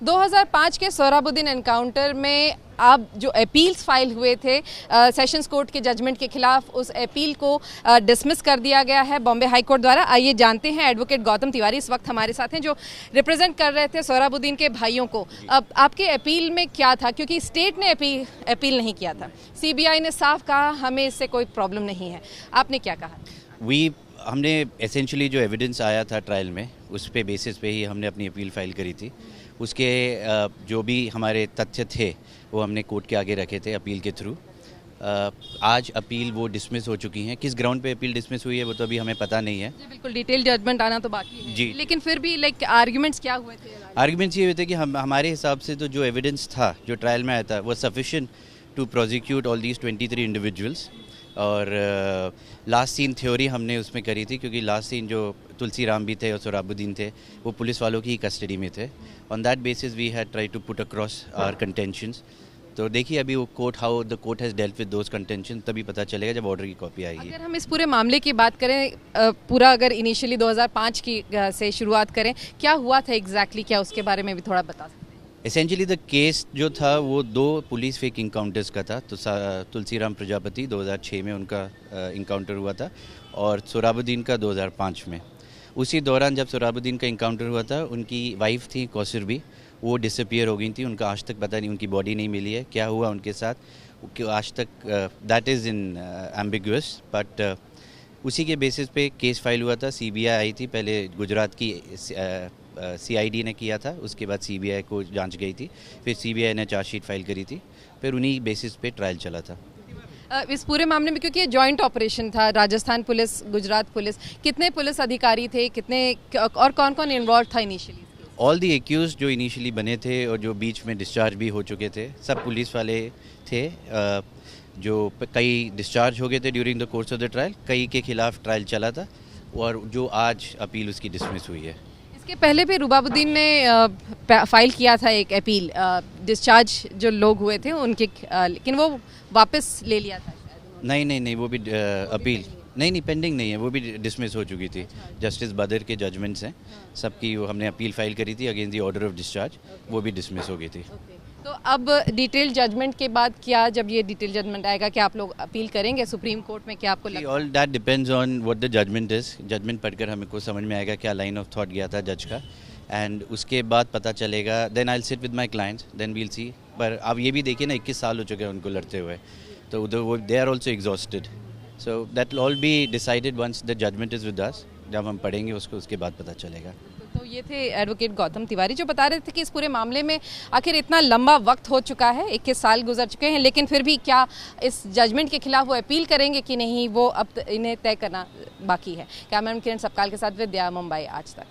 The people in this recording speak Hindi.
2005 के सोहराबुद्दीन एनकाउंटर में अब जो अपील्स फाइल हुए थे सेशंस कोर्ट के जजमेंट के खिलाफ, उस अपील को डिसमिस कर दिया गया है बॉम्बे हाई कोर्ट द्वारा। आइए जानते हैं, एडवोकेट गौतम तिवारी इस वक्त हमारे साथ हैं जो रिप्रेजेंट कर रहे थे सोहराबुद्दीन के भाइयों को। अब आपके अपील में क्या था, क्योंकि स्टेट ने अपील नहीं किया था, सीबीआई ने साफ कहा हमें इससे कोई प्रॉब्लम नहीं है, आपने क्या कहा? हमने एसेंशियली जो एविडेंस आया था ट्रायल में, उस पे बेसिस पे ही हमने अपनी अपील फाइल करी थी। उसके जो भी हमारे तथ्य थे वो हमने कोर्ट के आगे रखे थे अपील के थ्रू। आज अपील वो डिसमिस हो चुकी हैं। किस ग्राउंड पे अपील डिसमिस हुई है वो तो अभी हमें पता नहीं है जी, बिल्कुल डिटेल जजमेंट आना तो बाकी है जी। लेकिन फिर भी आर्ग्यूमेंट्स क्या हुए थे? आर्ग्यूमेंट्स ये हुए थे कि हमारे हिसाब से तो जो एविडेंस था जो ट्रायल में आया था वो sufficient to prosecute all these 23 individuals. और लास्ट सीन थ्योरी हमने उसमें करी थी, क्योंकि लास्ट सीन जो तुलसीराम भी थे और सोहराबुद्दीन थे वो पुलिस वालों की ही कस्टडी में थे। On that basis we had try to put across our contentions. तो देखिए अभी वो how the court has dealt with those contention तभी पता चलेगा जब ऑर्डर की कॉपी आएगी। अगर हम इस पूरे मामले की बात करें, पूरा अगर इनिशियली 2005 की से शुरुआत करें, क्या हुआ था एग्जैक्टली, क्या उसके बारे में भी थोड़ा बता सकते हैं? एसेंशियली द केस जो था वो 2 पुलिस फेक इंकाउंटर्स का था। तो तुलसीराम प्रजापति 2006 में उनका इंकाउंटर हुआ था और सोहराबुद्दीन का 2005 में। उसी दौरान जब सोहराबुद्दीन का इंकाउंटर हुआ था, उनकी वाइफ थी कौसर भी, वो डिसअपियर हो गई थी। उनका आज तक पता नहीं, उनकी बॉडी नहीं मिली है, क्या हुआ उनके साथ आज तक, that is in ambiguous. But उसी के बेसिस पे केस फाइल हुआ था। सीबीआई आई थी, पहले गुजरात की सीआईडी ने किया था, उसके बाद सीबीआई को जांच गई थी, फिर सीबीआई ने चार्जशीट फाइल करी थी, फिर उन्हीं बेसिस पे ट्रायल चला था। इस पूरे मामले में क्योंकि ये जॉइंट ऑपरेशन था, राजस्थान पुलिस, गुजरात पुलिस, कितने पुलिस अधिकारी थे, कितने और कौन कौन इन्वॉल्व था इनिशियली? ऑल दी एक्यूज जो इनिशियली बने थे और जो बीच में डिस्चार्ज भी हो चुके थे, सब पुलिस वाले थे। जो कई डिस्चार्ज हो गए थे during the course of the trial, कई के खिलाफ ट्रायल चला था और जो आज अपील उसकी डिसमिस हुई है। इसके पहले भी रुबाबुद्दीन ने फाइल किया था एक अपील, डिस्चार्ज जो लोग हुए थे उनके, लेकिन वो वापस ले लिया था शायद। नहीं, वो भी अपील नहीं पेंडिंग नहीं है, वो भी डिसमिस हो चुकी थी। जस्टिस बदर के जजमेंट्स हैं सबकी, वो हमने अपील फाइल करी थी against the order of discharge, वो भी डिसमिस हो गई थी। तो अब डिटेल जजमेंट के बाद क्या, जब ये डिटेल जजमेंट आएगा, क्या आप लोग अपील करेंगे सुप्रीम कोर्ट में? क्या आपको लगता है? All that depends on what the judgement is. Judgement पढ़कर हमें को समझ में आएगा क्या लाइन ऑफ थॉट गया था जज का, एंड उसके बाद पता चलेगा। Then I will sit with my clients, then we will see. पर अब ये भी देखिए ना, 21 साल हो चुके हैं उनको लड़ते हुए, तो वो they are also exhausted. So that will all be decided once the judgement is with us. जब हम पढ़ेंगे उसको, उसके बाद पता चलेगा। तो ये थे एडवोकेट गौतम तिवारी जो बता रहे थे कि इस पूरे मामले में आखिर इतना लंबा वक्त हो चुका है, 21 साल गुजर चुके हैं, लेकिन फिर भी क्या इस जजमेंट के खिलाफ वो अपील करेंगे कि नहीं, वो अब इन्हें तय करना बाकी है। कैमरामैन किरण सपकाल के साथ विद्या, मुंबई आज तक।